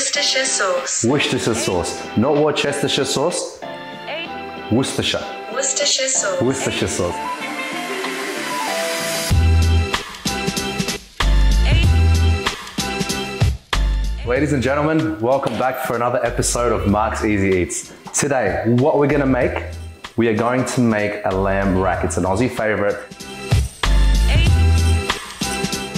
Worcestershire sauce. Worcestershire sauce. Not Worcestershire sauce. Worcestershire. Worcestershire sauce. Worcestershire sauce. Ladies and gentlemen, welcome back for another episode of Mark's Easy Eats. Today, what we're gonna make, we are going to make a lamb rack. It's an Aussie favorite.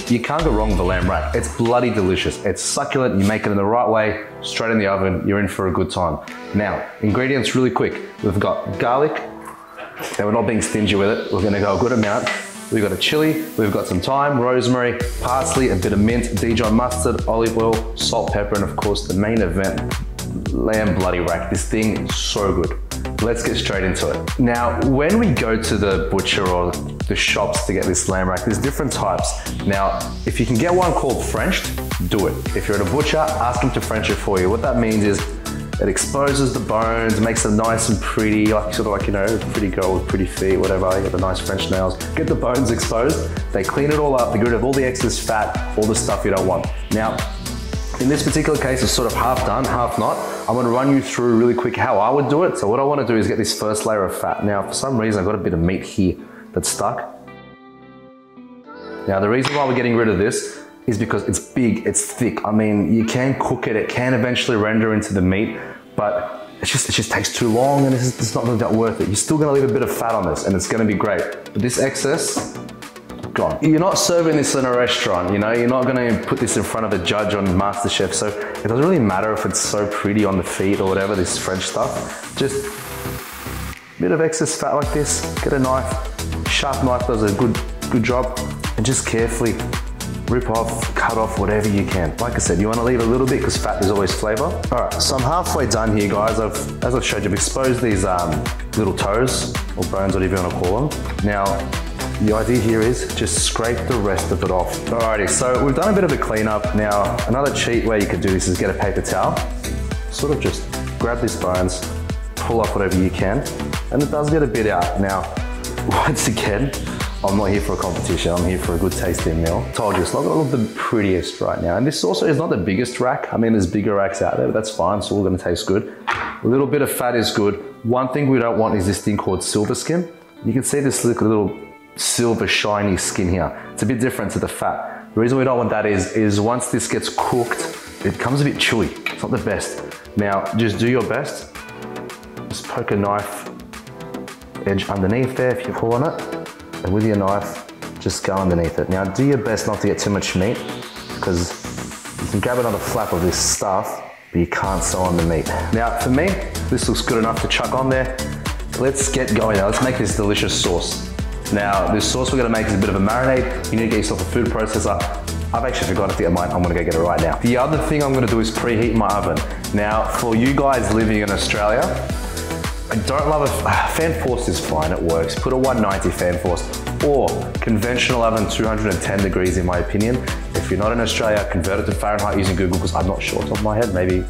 You can't go wrong with a lamb rack. It's bloody delicious. It's succulent, you make it in the right way, straight in the oven, you're in for a good time. Now, ingredients really quick. We've got garlic, and we're not being stingy with it. We're gonna go a good amount. We've got a chili, we've got some thyme, rosemary, parsley, a bit of mint, Dijon mustard, olive oil, salt, pepper, and of course the main event, lamb bloody rack. This thing is so good. Let's get straight into it. Now, when we go to the butcher or the shops to get this lamb rack, there's different types. Now, if you can get one called Frenched, do it. If you're at a butcher, ask them to French it for you. What that means is it exposes the bones, makes them nice and pretty, like sort of like, you know, a pretty girl with pretty feet, whatever, you got the nice French nails. Get the bones exposed, they clean it all up, they get rid of all the excess fat, all the stuff you don't want. Now, in this particular case, it's sort of half done, half not. I'm gonna run you through really quick how I would do it. So what I wanna do is get this first layer of fat. Now, for some reason, I've got a bit of meat here that's stuck. Now, the reason why we're getting rid of this is because it's big, it's thick. I mean, you can cook it, it can eventually render into the meat, but it just takes too long and it's not really that worth it. You're still gonna leave a bit of fat on this and it's gonna be great. But this excess, gone. You're not serving this in a restaurant, you know? You're not gonna put this in front of a judge on MasterChef, so it doesn't really matter if it's so pretty on the feet or whatever, this French stuff. Just a bit of excess fat like this, get a knife, sharp knife does a good job, and just carefully rip off, cut off whatever you can. Like I said, you want to leave a little bit because fat is always flavor. All right, so I'm halfway done here, guys. As I've showed you, I've exposed these little toes or bones, whatever you want to call them. Now, the idea here is just scrape the rest of it off. Alrighty, so we've done a bit of a cleanup. Now, another cheat way you could do this is get a paper towel, sort of just grab these bones, pull off whatever you can, and it does get a bit out. Now, once again, I'm not here for a competition, I'm here for a good tasting meal. Told you, it's not gonna look the prettiest right now. And this also is not the biggest rack. I mean, there's bigger racks out there, but that's fine, it's all gonna taste good. A little bit of fat is good. One thing we don't want is this thing called silver skin. You can see this little silver shiny skin here. It's a bit different to the fat. The reason we don't want that is once this gets cooked, it becomes a bit chewy. It's not the best. Now, just do your best. Just poke a knife edge underneath there if you pull on it. And with your knife, just go underneath it. Now do your best not to get too much meat because you can grab another flap of this stuff, but you can't sew on the meat. Now for me, this looks good enough to chuck on there. Let's get going now. Let's make this delicious sauce. Now this sauce we're gonna make is a bit of a marinade. You need to get yourself a food processor. I've actually forgotten to get mine. I'm gonna go get it right now. The other thing I'm gonna do is preheat my oven. Now for you guys living in Australia, I don't love fan force is fine, it works. Put a 190 fan force or conventional oven 210 degrees in my opinion. If you're not in Australia, convert it to Fahrenheit using Google because I'm not sure off the top of my head, maybe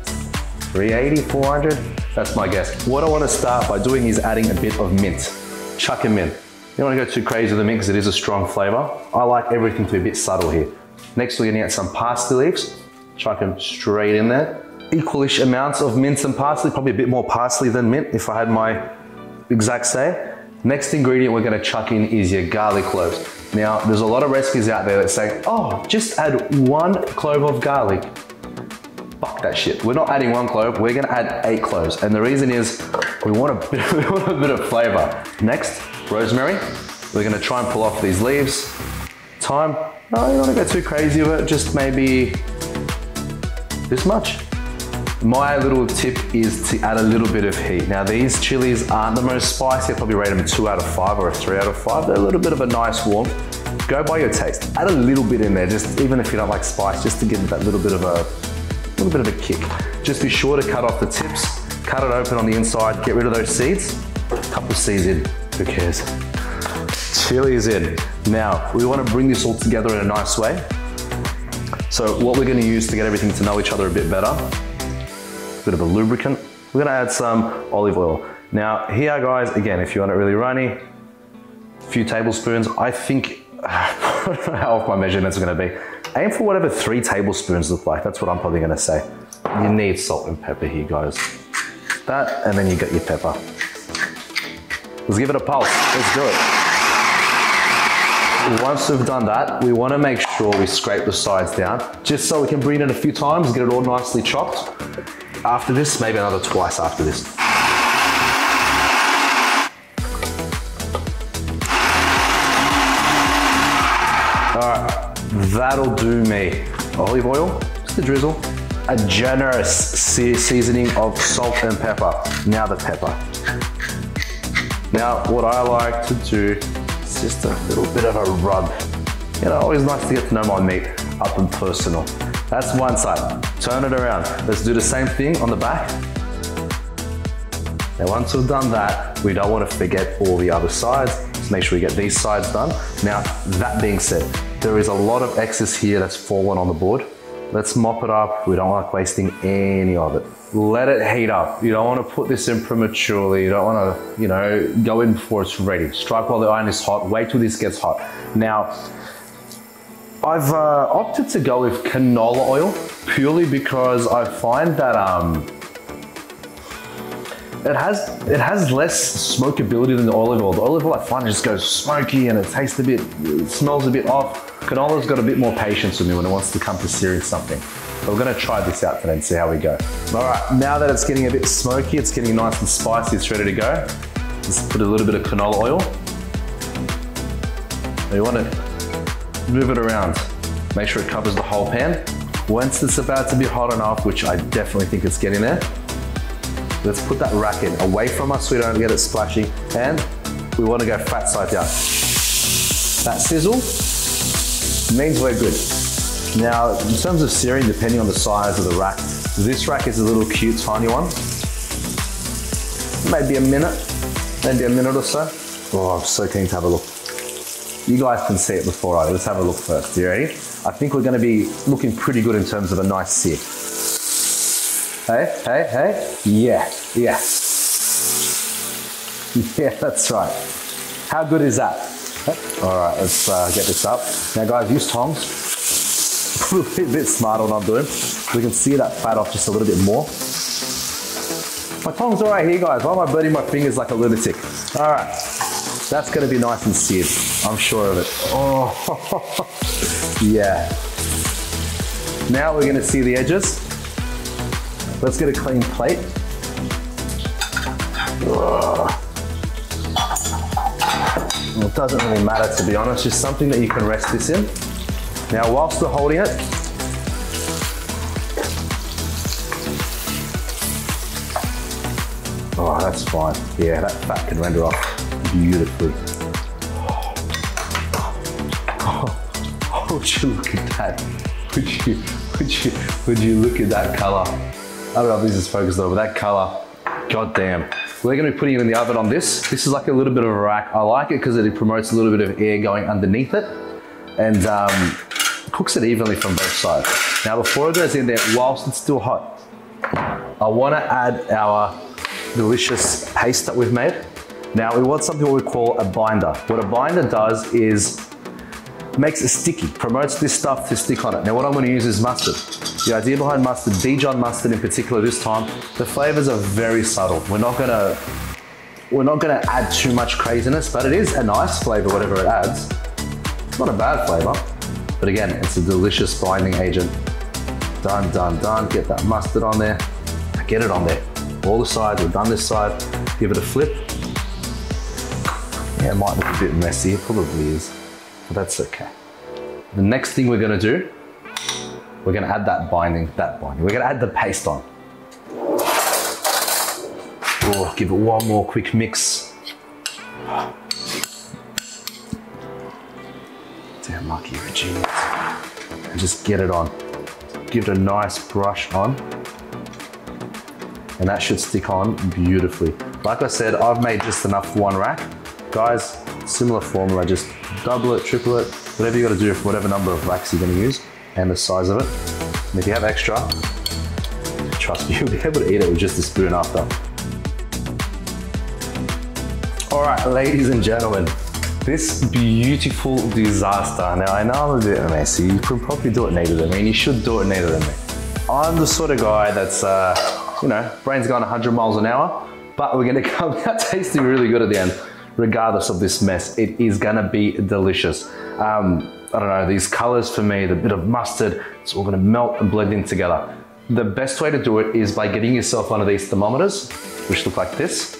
380, 400, that's my guess. What I want to start by doing is adding a bit of mint. Chuck them in. You don't want to go too crazy with the mint because it is a strong flavor. I like everything to be a bit subtle here. Next we're going to get some parsley leaves. Chuck them straight in there. Equalish amounts of mint and parsley, probably a bit more parsley than mint if I had my exact say. Next ingredient we're gonna chuck in is your garlic cloves. Now, there's a lot of recipes out there that say, oh, just add 1 clove of garlic. Fuck that shit. We're not adding 1 clove, we're gonna add 8 cloves. And the reason is, we want a bit of flavor. Next, rosemary. We're gonna try and pull off these leaves. Thyme, no, you don't wanna go too crazy with it, just maybe this much. My little tip is to add a little bit of heat. Now these chilies aren't the most spicy, I'd probably rate them a 2 out of 5 or a 3 out of 5. They're a little bit of a nice warmth. Go by your taste. Add a little bit in there, just even if you don't like spice, just to give it that little bit of a kick. Just be sure to cut off the tips, cut it open on the inside, get rid of those seeds. A couple of seeds in, who cares? Chili is in. Now, we want to bring this all together in a nice way. So what we're going to use to get everything to know each other a bit better, bit of a lubricant. We're gonna add some olive oil. Now here guys, again, if you want it really runny, a few tablespoons. I think, I don't know how off my measurements are gonna be. Aim for whatever 3 tablespoons look like. That's what I'm probably gonna say. You need salt and pepper here, guys. That, and then you got your pepper. Let's give it a pulse. Let's do it. Once we've done that, we want to make sure we scrape the sides down, just so we can bring it in a few times, get it all nicely chopped. After this, maybe another twice after this. All right, that'll do me. Olive oil, just a drizzle. A generous seasoning of salt and pepper. Now the pepper. Now, what I like to do is just a little bit of a rub. You know, always nice to get to know my meat up and personal. That's one side. Turn it around. Let's do the same thing on the back. Now, once we've done that, we don't want to forget all the other sides. Let's make sure we get these sides done. Now, that being said, there is a lot of excess here that's fallen on the board. Let's mop it up. We don't like wasting any of it. Let it heat up. You don't want to put this in prematurely. You don't want to, you know, go in before it's ready. Strike while the iron is hot. Wait till this gets hot. Now, I've opted to go with canola oil purely because I find that it has less smokability than the olive oil. The olive oil I find just goes smoky and it tastes a bit, it smells a bit off. Canola's got a bit more patience with me when it wants to come to searing something. So we're gonna try this out today and see how we go. All right, now that it's getting a bit smoky, it's getting nice and spicy, it's ready to go. Let's put a little bit of canola oil. You want to move it around. Make sure it covers the whole pan. Once it's about to be hot enough, which I definitely think it's getting there, let's put that rack in away from us so we don't get it splashing, and we want to go fat side down. That sizzle means we're good. Now, in terms of searing, depending on the size of the rack, this rack is a little cute, tiny one. Maybe a minute or so. Oh, I'm so keen to have a look. You guys can see it before I. Let's have a look first. You ready? I think we're going to be looking pretty good in terms of a nice sear. Hey, hey, hey. Yeah, yeah. Yeah, that's right. How good is that? All right, let's get this up. Now guys, use tongs. Probably a bit smart on what I'm doing. We can sear that fat off just a little bit more. My tongs are right here, guys. Why am I burning my fingers like a lunatic? All right, that's gonna be nice and seared. I'm sure of it. Oh, yeah. Now we're gonna sear the edges. Let's get a clean plate. Well, it doesn't really matter, to be honest, just something that you can rest this in. Now, whilst we're holding it, oh, that's fine. Yeah, that fat can render off beautifully. Oh, would you look at that? Would you look at that color? I don't know if this is focused over that color. God damn. We're gonna be putting it in the oven on this. This is like a little bit of a rack. I like it because it promotes a little bit of air going underneath it and cooks it evenly from both sides. Now before it goes in there, whilst it's still hot, I wanna add our delicious paste that we've made. Now we want something what we call a binder. What a binder does is makes it sticky, promotes this stuff to stick on it. Now what I'm gonna use is mustard. The idea behind mustard, Dijon mustard in particular this time, the flavors are very subtle. We're not gonna add too much craziness, but it is a nice flavor, whatever it adds. It's not a bad flavor, but again, it's a delicious binding agent. Done, done, done. Get that mustard on there. Get it on there. All the sides, we've done this side. Give it a flip. Yeah, it might look a bit messy, it probably is, but that's okay. The next thing we're gonna do, we're gonna add that binding. We're gonna add the paste on. Oh, give it one more quick mix. Damn lucky Regina. And just get it on. Give it a nice brush on. And that should stick on beautifully. Like I said, I've made just enough for one rack. Guys, similar formula, just double it, triple it, whatever you gotta do for whatever number of racks you're gonna use and the size of it. And if you have extra, trust me, you'll be able to eat it with just a spoon after. All right, ladies and gentlemen, this beautiful disaster. Now I know I'm a bit messy, you can probably do it neater than me, and you should do it neater than me. I'm the sort of guy that's, you know, brain's going 100 miles an hour, but we're gonna come out tasting really good at the end. Regardless of this mess, it is gonna be delicious. I don't know, these colors for me, the bit of mustard, it's all gonna melt and blend in together. The best way to do it is by getting yourself one of these thermometers, which look like this.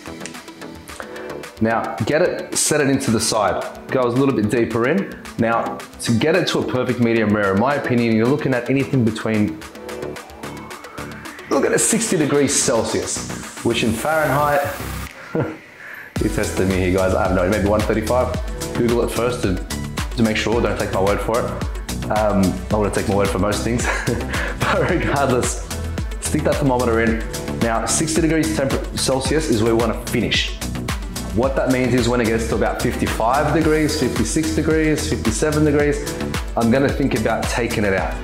Now, get it, set it into the side. Goes a little bit deeper in. Now, to get it to a perfect medium rare, in my opinion, you're looking at anything between, look at 60 degrees Celsius, which in Fahrenheit, you tested me here, guys. I have no idea, maybe 135. Google it first to make sure, don't take my word for it. I want to take my word for most things. But regardless, stick that thermometer in. Now, 60 degrees Celsius is where we want to finish. What that means is when it gets to about 55 degrees, 56 degrees, 57 degrees, I'm gonna think about taking it out.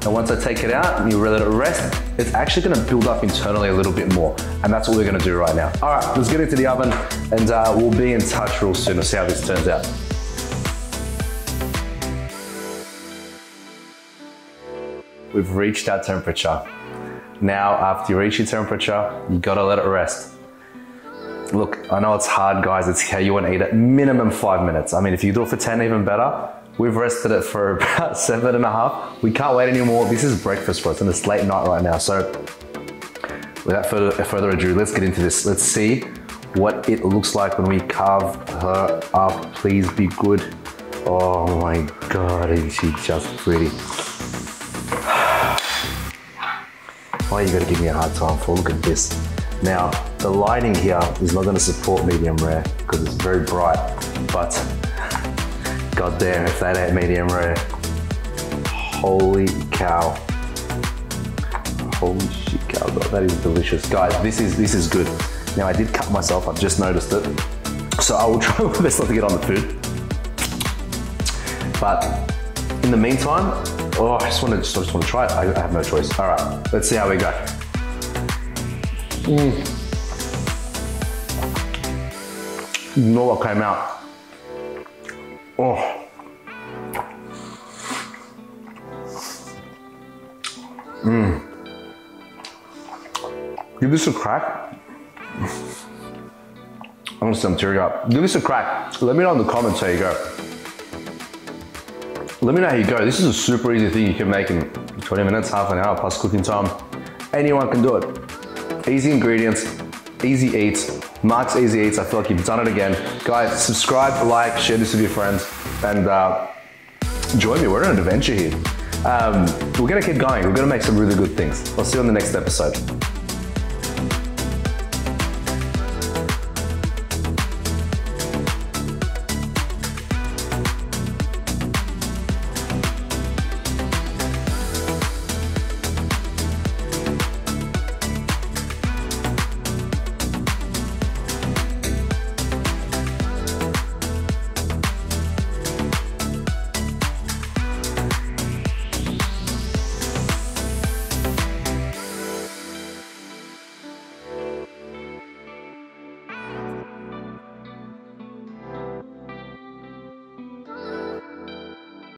And once I take it out and you let it rest, it's actually gonna build up internally a little bit more. And that's what we're gonna do right now. All right, let's get into the oven and we'll be in touch real soon to see how this turns out. We've reached our temperature. Now, after you reach your temperature, you gotta let it rest. Look, I know it's hard, guys. It's how you want to eat it. Minimum 5 minutes. I mean, if you do it for 10, even better. We've rested it for about 7.5. We can't wait anymore. This is breakfast for us and it's late night right now. So without further ado, let's get into this. Let's see what it looks like when we carve her up. Please be good. Oh my God, is she just pretty. Why you gotta give me a hard time for? Look at this. Now, the lighting here is not gonna support medium rare because it's very bright, but God damn if that ain't medium rare. Holy cow. Holy shit, cow, God, that is delicious. Guys, this is good. Now, I did cut myself, I've just noticed it. So I will try my best not to get on the food. But in the meantime, oh, I just want to try it. I have no choice. All right, let's see how we go. You know what came out? Oh. Give this a crack. I'm gonna send tearing up. Give this a crack. Let me know in the comments how you go. Let me know how you go. This is a super easy thing you can make in 20 minutes, half an hour plus cooking time. Anyone can do it. Easy ingredients, easy eats. Mark's Easy Eats, I feel like you've done it again. Guys, subscribe, like, share this with your friends, and join me, we're on an adventure here. We're gonna keep going, we're gonna make some really good things. I'll see you on the next episode.